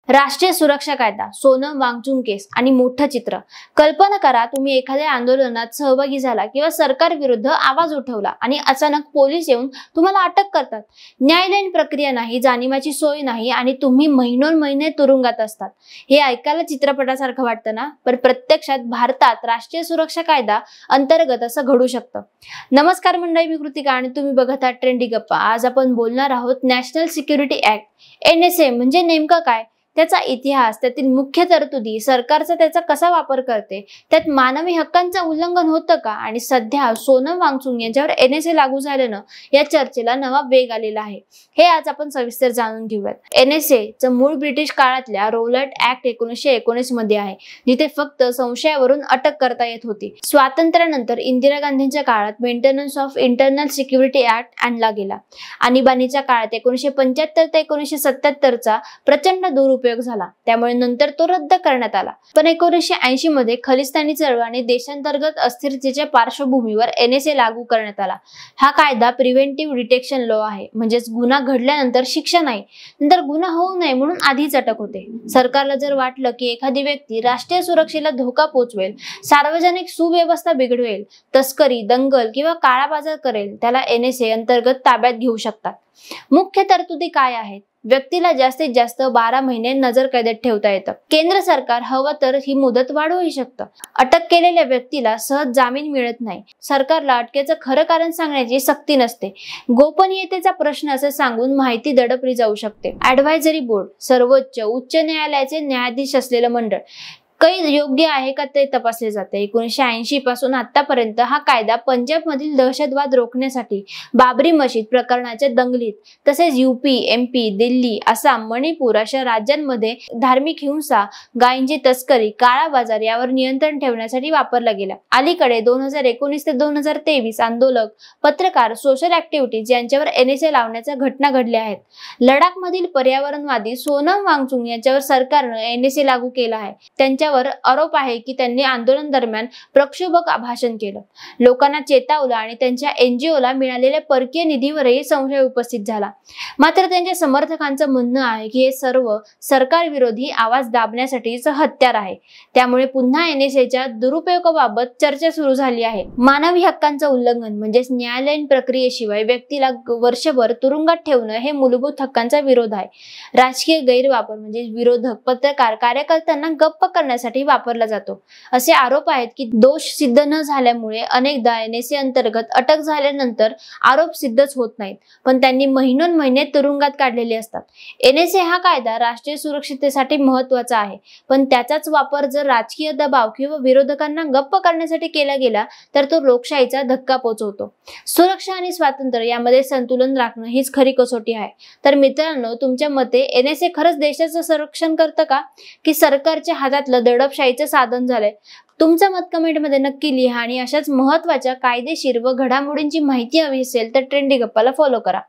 राष्ट्रीय सुरक्षा कायदा, सोनम वांगचुक केस आणि मोठं चित्र. कल्पना करा, तुम्ही एखाद्या आंदोलनात सहभागी झाला किंवा सरकार विरुद्ध आवाज उठवला आणि अचानक पोलीस येऊन तुम्हाला अटक करतात. न्यायालयीन प्रक्रिया नाही, जामिनाची सोय नाही आणि तुम्ही महिनोन्महिने तुरुंगात असतात. हे ऐकायला चित्रपटासारखं वाटतं ना, पण प्रत्यक्षात भारतात राष्ट्रीय सुरक्षा कायदा अंतर्गत असं घडू शकतं. नमस्कार मंडळी, मी कृतिका आणि तुम्ही बघत आहात ट्रेंडी गप्पा. आज आपण बोलणार आहोत नॅशनल सिक्युरिटी ऍक्ट NSA म्हणजे नेमकं काय, त्याचा इतिहास, त्यातील मुख्य तरतुदी, सरकारचा त्याचा कसा वापर करते, त्यात मानवी हक्कांचं उल्लंघन होतं का आणि सध्या सोनम वांगचुक यांच्यावर NSA लागू झाल्यानं या चर्चेला नवा वेग आलेला आहे. हे आज आपण सविस्तर जाणून घेऊयात. NSA चं मूळ ब्रिटिश काळातल्या रोलट ऍक्ट 1919 मध्ये आहे, जिथे फक्त संशयावरून अटक करता येत होती. स्वातंत्र्यानंतर इंदिरा गांधींच्या काळात maintenance of internal security act आणला गेला. आणीबाणीच्या काळात 1975 ते 1977 चा प्रचंड दुरुपयोग झाला, त्यामुळे नंतर तो रद्द करण्यात आला. पण 1980 मध्ये खलिस्तानी चळवळ आणि देशांतर्गत अस्थिरतेच्या पार्श्वभूमीवर NSA लागू करण्यात आला. हा कायदा प्रिव्हेंटिव्ह डिटेक्शन लॉ आहे, म्हणजेच गुन्हा घडल्यानंतर शिक्षा नाही, नंतर गुन्हा होऊ नये म्हणून आधीच अटक होते. सरकारला जर वाटलं की एखादी व्यक्ती राष्ट्रीय सुरक्षेला धोका पोचवेल, सार्वजनिक सुव्यवस्था बिघडवेल, तस्करी, दंगल किंवा काळा बाजार करेल, त्याला NSA अंतर्गत ताब्यात घेऊ शकतात. मुख्य तरतुदी काय आहेत? व्यक्तीला जास्तीत जास्त 12 महिने नजरकैदेत ठेवता येतं. केंद्र सरकार हवं तर ही मुदत वाढवू शकतं. अटक केलेल्या व्यक्तीला सहज जामीन मिळत नाही. सरकारला अटकेचं खरं कारण सांगण्याची सक्ती नसते. गोपनीयतेचा प्रश्न असं सांगून माहिती दडपली जाऊ शकते. ऍडव्हायझरी बोर्ड, सर्वोच्च उच्च न्यायालयाचे न्यायाधीश असलेलं मंडळ काही योग्य आहे का ते तपासले जाते. 1980 पासून आतापर्यंत हा कायदा पंजाब मधील दहशतवाद रोखण्यासाठी, बाबरी मशीद प्रकरणाच्या दंगलीत, तसेच UP, MP, दिल्ली, आसाम, मणिपूर अशा राज्यांमध्ये धार्मिक हिंसा, गायींची तस्करी, काळा बाजार यावर नियंत्रण ठेवण्यासाठी वापरला गेला. अलीकडे 2019 ते 2023 आंदोलक, पत्रकार, सोशल ऍक्टिव्हिटीज यांच्यावर NSA लावण्याच्या घटना घडल्या आहेत. लडाखमधील पर्यावरणवादी सोनम वांगचुक यांच्यावर सरकारनं NSA लागू केला आहे. त्यांच्यावर आरोप आहे की त्यांनी आंदोलन दरम्यान प्रक्षोभक भाषण केलं, लोकांना चेतावलं आणि त्यांच्या NGOला मिळालेल्या परकीय निधीवरही संशय उपस्थित झाला. मात्र त्यांच्या समर्थकांचं म्हणणं आहे की हे सर्व सरकारविरोधी आवाज दाबण्यासाठीचं हत्यार आहे. त्यामुळे पुन्हा NSAच्या दुरुपयोगाबाबत चर्चा सुरू झाली आहे. मानवी हक्कांचं उल्लंघन म्हणजेच न्यायालयीन प्रक्रियेशिवाय व्यक्तीला वर्षभर तुरुंगात ठेवणं हे मूलभूत हक्कांचा विरोध आहे. राजकीय गैरवापर म्हणजे विरोधक, पत्रकार, कार्यकर्त्यांना गप्प करण्यासाठी वापरला जातो. असे आरोप आहेत की दोष सिद्ध न झाल्यामुळे अनेकदा NSA अंतर्गत अटक झाल्यानंतर आरोप सिद्धच होत नाहीत, पण त्यांनी महिनोन्महिने तुरुंगात काढलेले असतात. NSA हा कायदा राष्ट्रीय सुरक्षिततेसाठी महत्वाचा आहे, पण त्याचाच वापर जर राजकीय दबाव किंवा विरोधकांना गप्प करण्यासाठी केला गेला तर तो लोकशाहीचा धक्का पोहोचवतो. सुरक्षा आणि स्वातंत्र्य यामध्ये संतुलन राखणं हीच खरी कसोटी आहे. तर मित्रांनो, तुमच्या मते NSA खरंच देशाचं संरक्षण करतं का, की सरकारच्या हातातलं दडपशाहीचं साधन झालंय? तुमचं मत कमेंटमध्ये नक्की लिहा आणि अशाच महत्त्वाच्या कायदेशीर व घडामोडींची माहिती हवी असेल तर ट्रेंडी गप्पाला फॉलो करा.